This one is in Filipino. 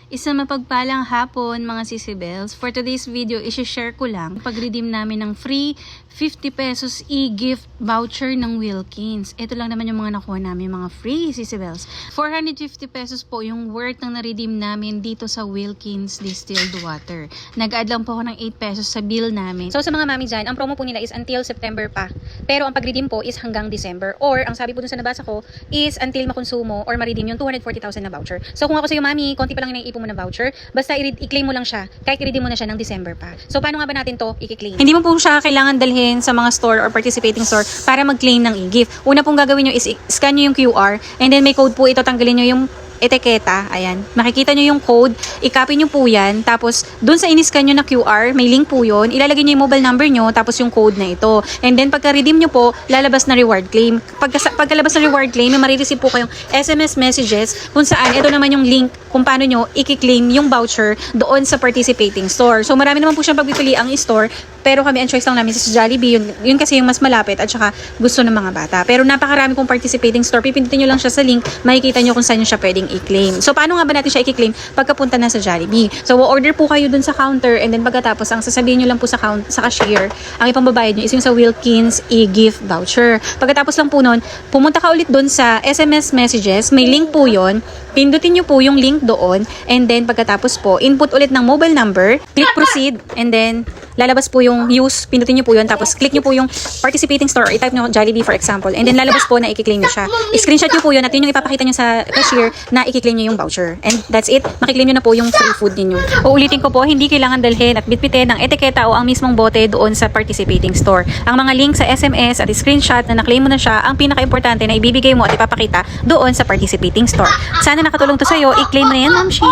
Isang mapagpalang hapon mga sisibels. For today's video, isi-share ko lang pag-redeem namin ng free 50 pesos e-gift voucher ng Wilkins. Ito lang naman yung mga nakuha namin mga free sisibels. 450 pesos po yung worth ng na-redeem namin dito sa Wilkins Distilled Water. Nag-add lang po ako ng 8 pesos sa bill namin. So sa mga mami dyan, ang promo po nila is until September pa. Pero ang pag-redeem po is hanggang December. Or ang sabi po dun sa nabasa ko is until makonsumo or ma-redeem yung 240,000 na voucher. So kung ako sa'yo mami, konti pa lang yung mo na voucher, basta i-claim mo lang siya, kahit i-redeem mo na siya ng December pa. So, paano nga ba natin to i-claim? Hindi mo po siya kailangan dalhin sa mga store or participating store para mag-claim ng e-gift. Una pong gagawin nyo is scan nyo yung QR and then may code po ito, tanggalin nyo yung etiketa, ayan. Makikita nyo yung code, i-copy nyo po yan, tapos dun sa in-scan nyo na QR, may link po yun, ilalagay nyo yung mobile number nyo, tapos yung code na ito. And then, pagka-redeem nyo po, lalabas na reward claim. Pagkalabas na reward claim, may marireceive po kayong SMS messages kung saan, ito naman yung link kung paano nyo i-claim yung voucher doon sa participating store. So, marami naman po siyang pagpipili ang store, pero kami ang choice lang namin sa Jollibee, yun kasi yung mas malapit at saka gusto ng mga bata. Pero napakarami kong participating store, pipindutin nyo lang siya sa link, makikita nyo kung saan nyo siya pwedeng i-claim. So, paano nga ba natin siya i-claim pagkapunta na sa Jollibee? So, order po kayo dun sa counter and then pagkatapos, ang sasabihin nyo lang po sa cashier, ang ipambabayad nyo is yung sa Wilkins e-gift voucher. Pagkatapos lang po nun, pumunta ka ulit dun sa SMS messages, may link po yun, pindutin nyo po yung link doon and then pagkatapos po, input ulit ng mobile number, click proceed and then lalabas po yung use, pindutin nyo po yun, tapos click nyo po yung participating store, i-type nyo Jollibee for example, and then lalabas po na i-claim nyo siya. I-screenshot nyo po yun at yun yung ipapakita nyo sa cashier na i-claim nyo yung voucher. And that's it, makiklaim nyo na po yung free food ninyo. Uulitin ko po, hindi kailangan dalhin at bitbitin ng etiketa o ang mismong bote doon sa participating store. Ang mga link sa SMS at screenshot na na-claim mo na siya, ang pinaka-importante na ibibigay mo at ipapakita doon sa participating store. Sana nakatulong to sa'yo, i-claim na yan, Ma'am Shi.